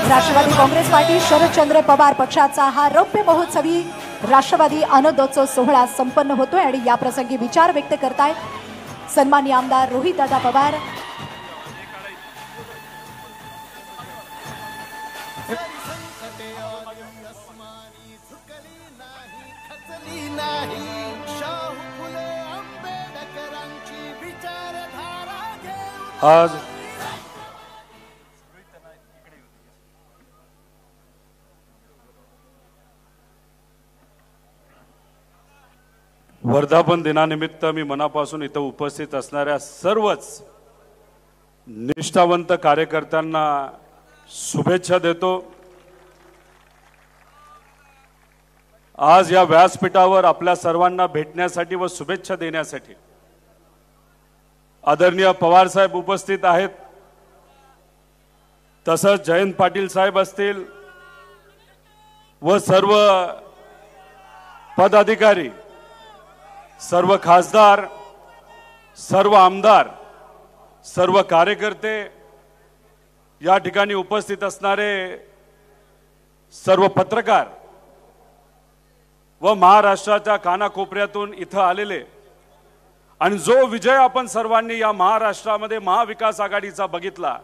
Rashtrawadi Congress party Sharadchandra Pawar पक्षाचा हा रौप्य महोत्सवी राष्ट्रवादी आनंदोत्सव सोहळा संपन्न होतोय आणि या प्रसंगी विचार व्यक्त करताय सन्माननीय आमदार रोहितदादा पवार। आज वर्धापन दिनानिमित्त मी मनापासून इथं उपस्थित असणाऱ्या सर्वच निष्ठावंत कार्यकर्त्यांना शुभेच्छा देतो। आज या व्यासपीठावर आपल्या सर्वांना भेटण्यासाठी व शुभेच्छा देण्यासाठी आदरणीय पवार साहेब उपस्थित आहेत, तसंच जयंत पाटील साहेब असतील व सर्व पदाधिकारी, सर्व खासदार, सर्व आमदार, सर्व कार्यकर्ते, या ठिकाणी उपस्थित असणारे सर्व पत्रकार व महाराष्ट्राच्या कानाकोपऱ्यातून इथं आलेले आणि जो विजय आपण सर्वांनी या महाराष्ट्रामध्ये महाविकास आघाडीचा बघितला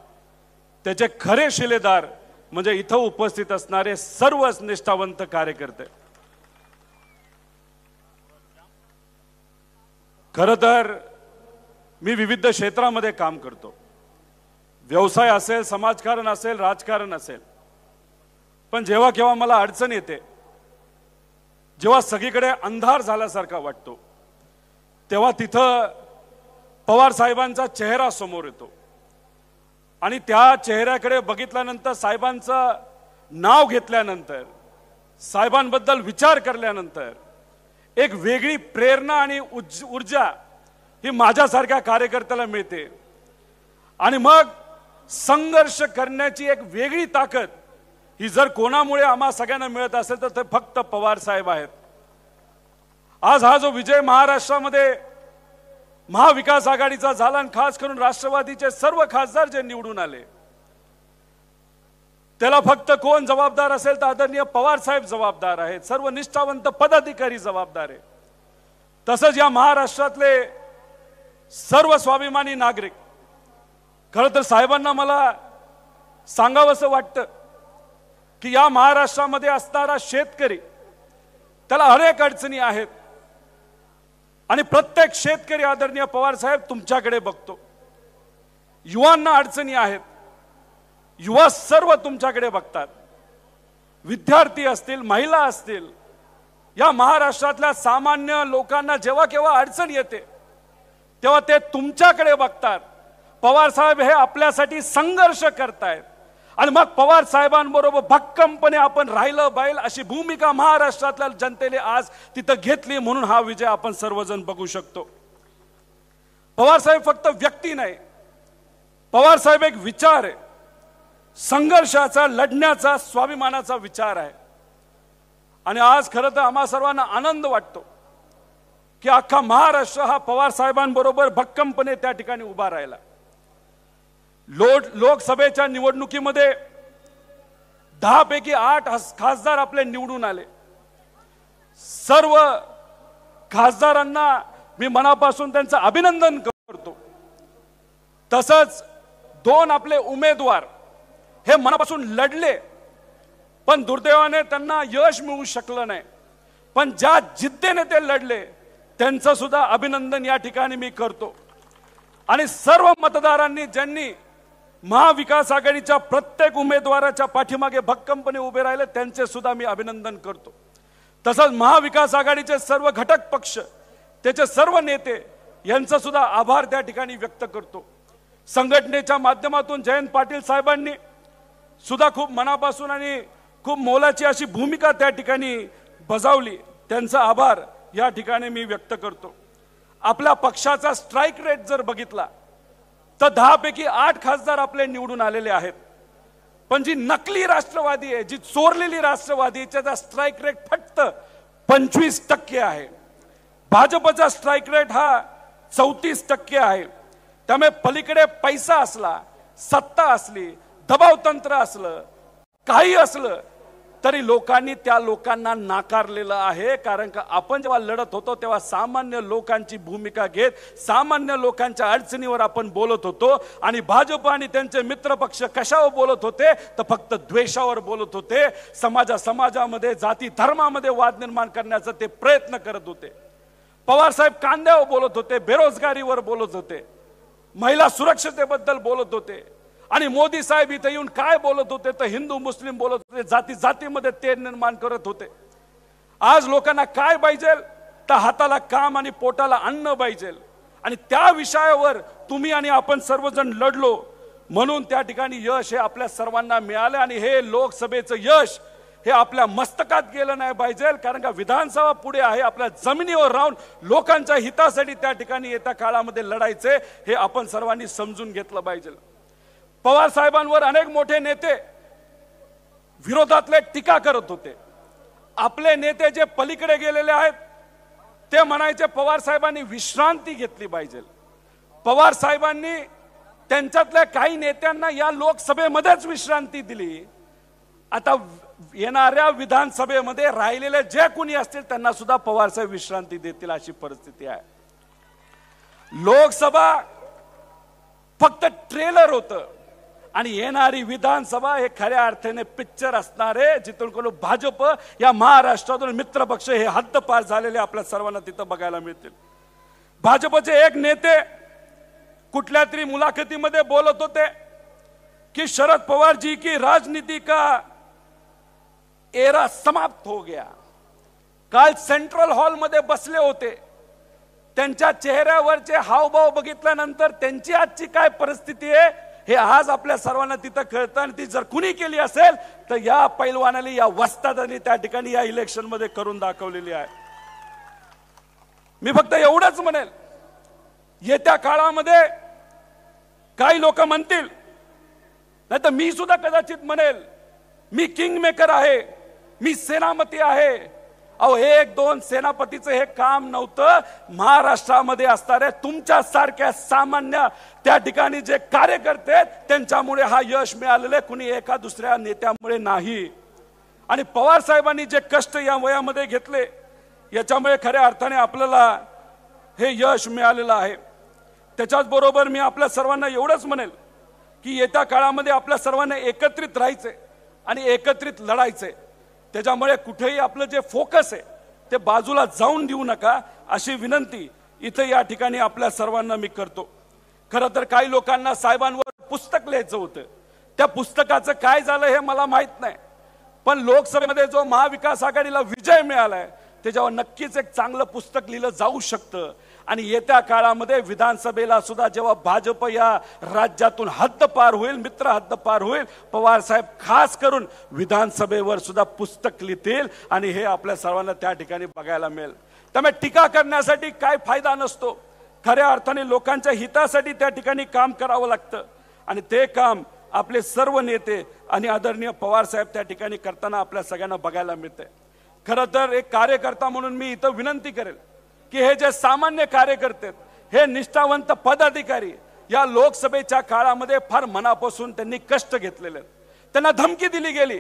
त्याचे खरे शिलेदार म्हणजे इथं उपस्थित असणारे सर्वच निष्ठावंत कार्यकर्ते। खरं तर मी विविध क्षेत्रामध्ये काम करतो, व्यवसाय असेल, समाजकारण असेल, राजकारण असेल, पण जेव्हा केव्हा मला अडचण येते, जेव्हा सगळीकडे अंधार झाल्यासारखा वाटतो, तेव्हा तिथं पवार साहेबांचा चेहरा समोर येतो आणि त्या चेहऱ्याकडे बघितल्यानंतर, साहेबांचं नाव घेतल्यानंतर, साहेबांबद्दल विचार केल्यानंतर एक वेगळी प्रेरणा आणि ऊर्जा ही माझ्यासारख्या कार्यकर्त्याला मिळते आणि मग संघर्ष करण्याची एक वेगळी ताकद ही जर कोणामुळे आम्हा सगळ्यांना मिळत असेल तर ते फक्त पवार साहेब आहेत। आज हा जो विजय महाराष्ट्रामध्ये महाविकास आघाडीचा झाला आणि खास करून राष्ट्रवादीचे सर्व खासदार जे निवडून आले, त्याला फक्त कोण जबाबदार असेल तर आदरणीय पवार साहेब जबाबदार आहेत, सर्व निष्ठावंत पदाधिकारी जबाबदार आहेत, तसंच या महाराष्ट्रातले सर्व स्वाभिमानी नागरिक। खरं तर साहेबांना मला सांगावंसं वाटतं की या महाराष्ट्रामध्ये असणारा शेतकरी, त्याला अनेक अडचणी आहेत आणि प्रत्येक शेतकरी आदरणीय पवार साहेब तुमच्याकडे बघतो। युवांना अडचणी आहेत, युवा सर्व तुमच्याकडे बघतात, विद्यार्थी असतील, महिला असतील, या महाराष्ट्रातल्या सामान्य लोकांना जेव्हा केव्हा अडचण येते तेव्हा ते तुमच्याकडे बघतात। पवार साहेब हे आपल्यासाठी संघर्ष करतायत आणि मग पवार साहेबांबरोबर भक्कमपणे आपण राहिलं पाहिजे अशी भूमिका महाराष्ट्रातल्या जनतेने आज तिथं घेतली, म्हणून हा विजय आपण सर्वजण बघू शकतो। पवार साहेब फक्त व्यक्ती नाही, पवार साहेब एक विचार आहे, संघर्षाचा, लढण्याचा, स्वाभिमानाचा विचार आहे आणि आज खरं तर आम्हा सर्वांना आनंद वाटतो की अख्खा महाराष्ट्र हा पवार साहेबांबरोबर भक्कमपणे त्या ठिकाणी उभा राहिला। लोकसभेच्या निवडणुकीमध्ये 10 पैकी 8 खासदार आपले निवडून आले। सर्व खासदारांना मी मनापासून त्यांचं अभिनंदन करतो। तसंच 2 आपले उमेदवार हे मनापासून लढले, पण दुर्दैवाने त्यांना यश मिळू शकलं नाही, पण ज्या जिद्दीने ते लढले त्यांचं सुद्धा अभिनंदन या ठिकाणी मी करतो आणि सर्व मतदारांनी ज्यांनी महाविकास आघाडीच्या प्रत्येक उमेदवाराच्या पाठीमागे भक्कमपणे उभे राहिले त्यांचे सुद्धा मी अभिनंदन करतो। तसंच महाविकास आघाडीचे सर्व घटक पक्ष, त्याचे सर्व नेते यांचा सुद्धा आभार त्या ठिकाणी व्यक्त करतो। संघटनेच्या माध्यमातून जयंत पाटील साहेबांनी सुद्धा खूप मनापासून आणि खूप मोलाची अशी भूमिका त्या ठिकाणी बजावली, त्यांचा आभार या ठिकाणी मी व्यक्त करतो। आपल्या पक्षाचा स्ट्राइक रेट जर बघितला तर 10 पैकी 8 खासदार आपले निवडून आलेले आहेत, पण जी नकली राष्ट्रवादी आहे, जी चोरलेली राष्ट्रवादी, त्याचा स्ट्राइक रेट फक्त 25% आहे। भाजपचा स्ट्राइक रेट हा 34% आहे। त्यामुळे पलीकडे पैसा असला, सत्ता असली, दबाव तंत्र असलं, काही असलं तरी लोकांनी त्या लोकांना नाकारलेलं आहे. कारण का आपण जेव्हा लढत होतो तेव्हा सामान्य लोकांची भूमिका घेत सामान्य लोकांच्या अडचणीवर आपण बोलत होतो. आणि भाजप आणि त्यांचे मित्र पक्ष कशावर बोलत होते तर फक्त द्वेषावर बोलत होते. समाजामध्ये जाती धर्मामध्ये वाद निर्माण करण्याचा ते प्रयत्न करत होते. पवार साहेब कांद्यावर बोलत होते, बेरोजगारीवर बोलत होते, महिला सुरक्षतेबद्दल बोलत होते. आणि मोदी साहेब इथे येऊन काय बोलत होते तर हिंदू मुस्लिम बोलत होते, जाती जातीमध्ये तेढ निर्माण करत होते. आज लोकांना काय पाहिजे तर हाताला काम आणि पोटाला अन्न पाहिजे. आणि त्या विषयावर तुम्ही आणि आपण सर्वजण लढलो म्हणून त्या ठिकाणी यश हे आपल्या सर्वांना मिळालं. आणि हे लोकसभेचं यश हे आपल्या मस्तकात गेलं नाही पाहिजे. कारण का विधानसभा पुढे आहे, आपल्या जमिनीवर राहून लोकांच्या हितासाठी त्या ठिकाणी येत्या काळामध्ये लढायचे हे आपण सर्वांनी समजून घेतलं पाहिजे. पवार साहेबांवर अनेक मोठे नेते विरोधातले टीका करत होते. आपले नेते जे पलीकडे गेलेले आहेत ते म्हणायचे पवार साहेबांनी विश्रांती घेतली पाहिजे. पवार साहेबांनी त्यांच्यातल्या काही नेत्यांना या लोकसभेमध्येच विश्रांती दिली. आता येणाऱ्या विधानसभेमध्ये राहिलेले जे कोणी असतील त्यांना सुद्धा पवार साहेब विश्रांती देतील अशी परिस्थिती आहे. लोकसभा फक्त ट्रेलर होतं आणि येणारी विधानसभा हे खऱ्या अर्थाने पिक्चर असणार आहे. जिथून कोण भाजप या महाराष्ट्रातून मित्र पक्ष हे हद्दपार झालेले आपल्या सर्वांना तिथं बघायला मिळतील. भाजपचे एक नेते कुठल्या तरी मुलाखतीमध्ये बोलत होते की शरद पवार जी की राजनीति का एरा समाप्त हो गया. काल सेंट्रल हॉल मध्ये बसले होते. त्यांच्या चेहऱ्यावरचे हावभाव बघितल्यानंतर त्यांची आजची काय परिस्थिती आहे हे आज आपल्या सर्वांना तिथं कळतं. आणि ती जर कुणी केली असेल तर या पैलवानाने या वस्तादांनी त्या ठिकाणी या इलेक्शन मध्ये करून दाखवलेली आहे. मी फक्त एवढंच म्हणेल, येत्या काळामध्ये काही लोक म्हणतील, नाही तर मी सुद्धा कदाचित म्हणेल मी किंग मेकर आहे, मी सेनापती आहे. अहो एक दोन सेनापतीचं हे काम नव्हतं. महाराष्ट्रामध्ये असणाऱ्या तुमच्या सारख्या सामान्य त्या ठिकाणी जे कार्यकर्ते त्यांच्यामुळे हा यश मिळालेले, कुणी एका दुसऱ्या नेत्यामुळे नाही. आणि पवार साहेबांनी जे कष्ट या वयामध्ये घेतले याच्यामुळे खऱ्या अर्थाने आपल्याला हे यश मिळालेलं आहे. त्याच्याच बरोबर मी आपल्या सर्वांना एवढंच म्हणेल की येत्या काळामध्ये आपल्या सर्वांना एकत्रित राहायचे आणि एकत्रित लढायचे. त्याच्यामुळे कुठेही आपलं जे फोकस आहे ते बाजूला जाऊन देऊ नका अशी विनंती इथे या ठिकाणी आपल्या सर्वांना मी करतो. खरं तर काही लोकांना साहेबांवर पुस्तक लिहायचं होतं. त्या पुस्तकाचं काय झालं हे मला माहित नाही. पण लोकसभेमध्ये जो महाविकास आघाडीला विजय मिळालाय त्याच्यावर नक्कीच एक चांगलं पुस्तक लिहिलं जाऊ शकतं. आणि येत्या काळामध्ये विधानसभेला सुद्धा जेव्हा भाजप या राज्यातून हद्दपार होईल, मित्र हद्दपार होईल, पवार साहेब खास करून विधानसभेवर सुद्धा पुस्तक लिहितील आणि हे आपल्या सर्वांना त्या ठिकाणी बघायला मिळेल. त्यामुळे टीका करण्यासाठी काय फायदा नसतो. खऱ्या अर्थाने लोकांच्या हितासाठी त्या ठिकाणी काम करावं लागतं आणि ते काम आपले सर्व नेते आणि आदरणीय पवार साहेब त्या ठिकाणी करताना आपल्या सगळ्यांना बघायला मिळते. खरं तर एक कार्यकर्ता म्हणून मी इथं विनंती करेल की हे जे सामान्य कार्यकर्ते हे निष्ठावंत पदाधिकारी या लोकसभेच्या काळामध्ये फार मनापासून त्यांनी कष्ट घेतलेले. त्यांना धमकी दिली गेली,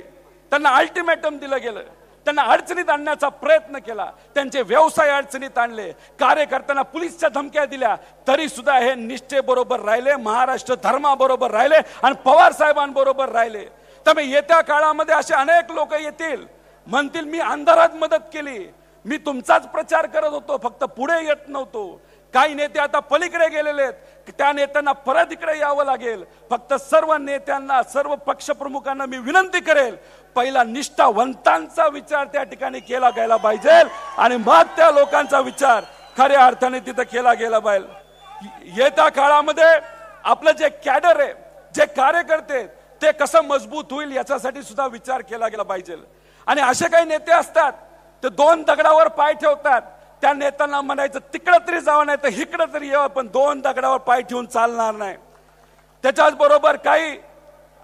त्यांना अल्टिमेटम दिलं गेलं, त्यांना अडचणीत आणण्याचा प्रयत्न केला, त्यांचे व्यवसाय अडचणीत आणले, कार्यकर्त्यांना पोलिसच्या धमक्या दिल्या, तरी सुद्धा हे निष्ठेबरोबर राहिले, महाराष्ट्र धर्माबरोबर राहिले आणि पवार साहेबांबरोबर राहिले. त्यामुळे येत्या काळामध्ये असे अनेक लोक येतील, म्हणतील मी अंधारात मदत केली, मी तुमचाच प्रचार करत होतो, फक्त पुढे येत नव्हतो. काही नेते आता पलीकडे गेलेले आहेत, त्या नेत्यांना परत इकडे यावं लागेल. फक्त सर्व नेत्यांना, सर्व पक्षप्रमुखांना मी विनंती करेल, पहिला निष्ठावंतांचा विचार त्या ठिकाणी केला गेला पाहिजे आणि मग त्या लोकांचा विचार खऱ्या अर्थाने तिथं केला गेला पाहिजे. येत्या काळामध्ये आपलं जे कॅडर आहे, जे कार्यकर्ते ते कसं मजबूत होईल याच्यासाठी सुद्धा विचार केला गेला पाहिजे. आणि असे काही नेते असतात ते दोन दगडावर पाय ठेवतात. त्या नेत्यांना म्हणायचं तिकडं तरी जावं, नाही तर इकडं तरी यावं, पण दोन दगडावर पाय ठेवून चालणार नाही. त्याच्याच बरोबर काही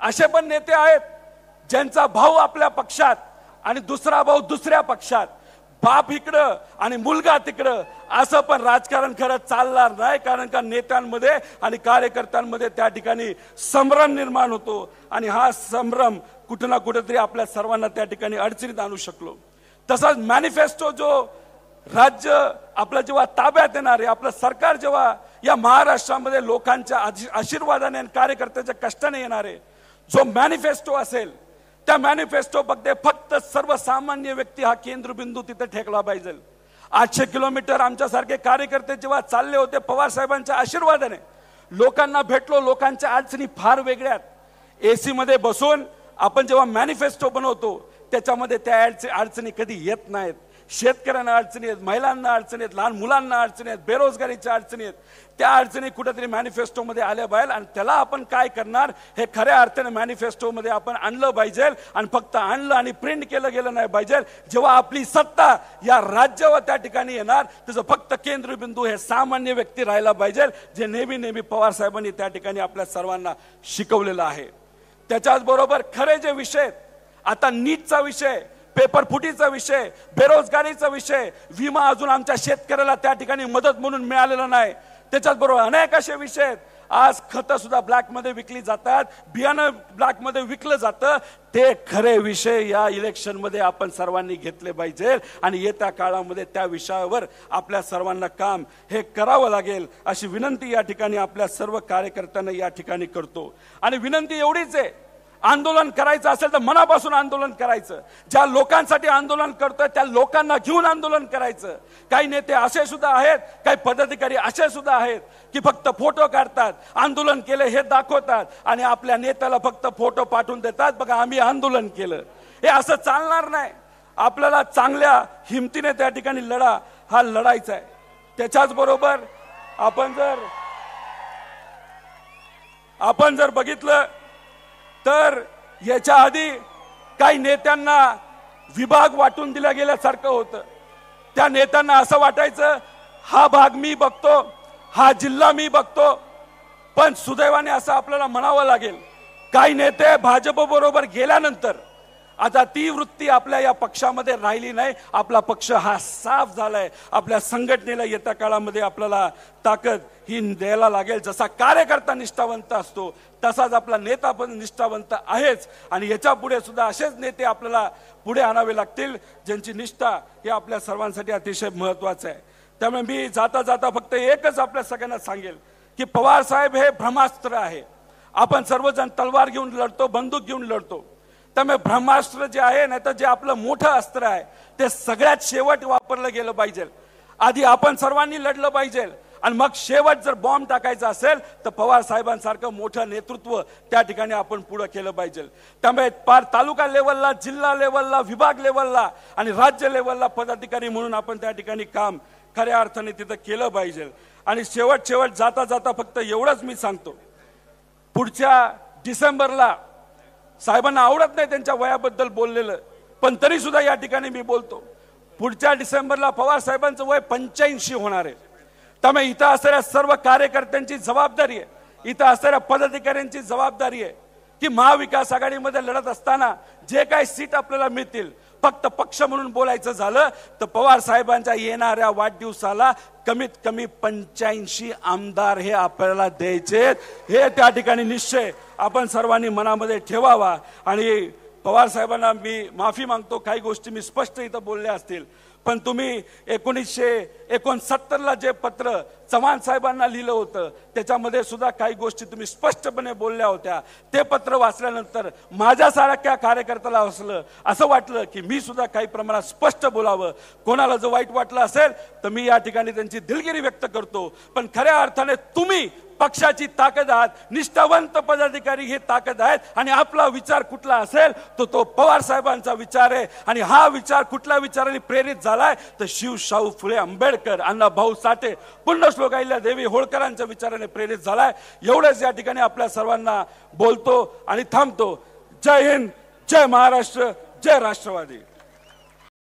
असे पण नेते आहेत ज्यांचा भाऊ आपल्या पक्षात आणि दुसरा भाऊ दुसऱ्या पक्षात, बाप इकडं आणि मुलगा तिकडं असं पण राजकारण खरं चालणार नाही, कारण का नेत्यांमध्ये आणि कार्यकर्त्यांमध्ये त्या ठिकाणी संभ्रम निर्माण होतो आणि हा संभ्रम कुठं ना कुठेतरी आपल्या सर्वांना त्या ठिकाणी अडचणीत आणू शकलो. तसाच मॅनिफेस्टो जो राज्य आपलं जेव्हा ताब्यात येणार आहे, आपलं सरकार जेव्हा या महाराष्ट्रामध्ये लोकांच्या आशीर्वादाने आणि कार्यकर्त्याच्या कष्टाने येणार आहे, जो मॅनिफेस्टो असेल त्या मॅनिफेस्टो फक्त सर्वसामान्य व्यक्ती हा केंद्रबिंदू तिथे ठेकला पाहिजे. 800 किलोमीटर आमच्यासारखे कार्यकर्ते जेव्हा चालले होते पवार साहेबांच्या आशीर्वादाने, लोकांना भेटलो, लोकांच्या अडचणी फार वेगळ्या. एसी मध्ये बसून आपण जेव्हा मॅनिफेस्टो बनवतो त्याच्यामध्ये त्या अडचणी कधी येत नाहीत. शेतकऱ्यांना अडचणी आहेत, महिलांना अडचणी आहेत, लहान मुलांना अडचणी आहेत, बेरोजगारीच्या अडचणी आहेत. त्या अडचणी कुठेतरी मॅनिफेस्टो मध्ये आल्या पाहिजे आणि त्याला आपण काय करणार हे खऱ्या अर्थाने मॅनिफेस्टो मध्ये आपण आणलं पाहिजे. आणि फक्त आणलं आणि प्रिंट केलं गेलं नाही पाहिजे. जेव्हा आपली सत्ता या राज्यावर त्या ठिकाणी येणार त्याचं फक्त केंद्रबिंदू हे सामान्य व्यक्ती राहायला पाहिजे, जे नेहमी पवार साहेबांनी त्या ठिकाणी आपल्या सर्वांना शिकवलेलं आहे. त्याच्याच बरोबर खरे जे विषय आता नीटचा विषय, पेपर फुटीचा विषय, बेरोजगारीचा विषय, विमा अजून आमच्या शेतकऱ्याला त्या ठिकाणी मदत म्हणून मिळालेला नाही, त्याच्याच बरोबर अनेक असे विषय आहेत. आज खतं सुद्धा ब्लॅक मध्ये विकली जातात, बियाणं ब्लॅक मध्ये विकलं जातं. ते खरे विषय या इलेक्शन मध्ये आपण सर्वांनी घेतले पाहिजे आणि येत्या काळामध्ये त्या विषयावर आपल्या सर्वांना काम हे करावं लागेल अशी विनंती या ठिकाणी आपल्या सर्व कार्यकर्त्यांना या ठिकाणी करतो. आणि विनंती एवढीच आहे, आंदोलन करायचं असेल तर मनापासून आंदोलन करायचं. ज्या लोकांसाठी आंदोलन करतोय त्या लोकांना घेऊन आंदोलन करायचं. काही नेते असे सुद्धा आहेत, काही पदाधिकारी असे सुद्धा आहेत की फक्त फोटो काढतात, आंदोलन केले हे दाखवतात आणि आपल्या नेत्याला फक्त फोटो पाठवून देतात, बघा आम्ही आंदोलन केलं. हे असं चालणार नाही. आपल्याला चांगल्या हिमतीने त्या ठिकाणी लढा हा लढायचा आहे. त्याच्याच बरोबर आपण जर बघितलं तर याच्या आधी काही नेत्यांना विभाग वाटून दिला गेल्यासारखं होतं. त्या नेत्यांना असं वाटायचं हा भाग मी बघतो, हा जिल्हा मी बघतो. पण सुदैवाने असं आपल्याला म्हणावं लागेल, काही नेते भाजप बरोबर गेल्यानंतर आता ती वृत्ती आपल्या या पक्षामध्ये राहिली नाही. आपला पक्ष हा साफ झालाय. आपल्या संघटनेला येत्या काळामध्ये आपल्याला ताकद ही द्यायला लागेल. जसा कार्यकर्ता निष्ठावंत असतो तसाच आपला नेता पण निष्ठावंत आहेच. आणि याच्या पुढे सुद्धा असेच नेते आपल्याला पुढे आणावे लागतील ज्यांची निष्ठा हे आपल्या सर्वांसाठी अतिशय महत्वाचं आहे. त्यामुळे मी जाता जाता फक्त एकच आपल्या सगळ्यांना सांगेल की पवार साहेब हे ब्रह्मास्त्र आहे. आपण सर्वजण तलवार घेऊन लढतो, बंदूक घेऊन लढतो. त्यामुळे ब्रह्मास्त्र जे आहे ना, तर जे आपलं मोठं अस्त्र आहे ते सगळ्यात शेवट वापरलं गेलं पाहिजे. आधी आपण सर्वांनी लढलं पाहिजे आणि मग शेवट जर बॉम्ब टाकायचा असेल तर पवार साहेबांसारखं मोठं नेतृत्व त्या ठिकाणी आपण पुढे केलं पाहिजे. त्यामुळे पार तालुका लेवलला, जिल्हा लेवलला, विभाग लेवलला आणि राज्य लेवलला पदाधिकारी म्हणून आपण त्या ठिकाणी काम खऱ्या अर्थाने तिथं केलं पाहिजे. आणि शेवट जाता जाता फक्त एवढंच मी सांगतो, पुढच्या डिसेंबरला साहेबांना आवडत नाही त्यांच्या वयाबद्दल बोललेलं, पण तरी सुद्धा या ठिकाणी मी बोलतो, पुढच्या डिसेंबरला पवार साहेबांचं वय 85 होणार आहे. त्यामुळे इथं असणाऱ्या सर्व कार्यकर्त्यांची जबाबदारी आहे, इथं असणाऱ्या पदाधिकाऱ्यांची जबाबदारी आहे की महाविकास आघाडीमध्ये लढत असताना जे काही सीट आपल्याला मिळतील, फक्त पक्ष म्हणून बोलायचं झालं तर पवार साहेबांच्या येणाऱ्या वाढदिवसाला कमीत कमी 85 आमदार हे आपल्याला द्यायचे. हे त्या ठिकाणी निश्चय आपण सर्वांनी मनामध्ये ठेवावा. आणि पवार साहेबांना मी माफी मागतो, काही गोष्टी मी स्पष्ट इथं बोलल्या असतील, पण तुम्ही 1969ला जे पत्र चव्हाण साहेबांना लिहिलं होतं त्याच्यामध्ये सुद्धा काही गोष्टी तुम्ही स्पष्टपणे बोलल्या होत्या. ते पत्र वाचल्यानंतर माझ्यासारख्या कार्यकर्त्याला असं वाटलं की मी सुद्धा काही प्रमाणात स्पष्ट बोलावं. कोणाला जर वाईट वाटलं असेल तर मी या ठिकाणी त्यांची दिलगिरी व्यक्त करतो. पण खऱ्या अर्थाने तुम्ही पक्षाची ताकद आहात, निष्ठावंत पदाधिकारी हे ताकद आहेत आणि आपला विचार कुठला असेल तो पवार साहेबांचा विचार आहे. आणि हा विचार कुठल्या विचाराने प्रेरित झालाय तर शाहू फुले आंबेडकर, अण्णाभाऊ साठे, पुण्यश्लोक अहिल्यादेवी होळकरांच्या विचाराने प्रेरित झालाय. एवढेच या ठिकाणी आपल्या सर्वांना बोलतो आणि थांबतो. जय हिंद, जय महाराष्ट्र, जय राष्ट्रवादी.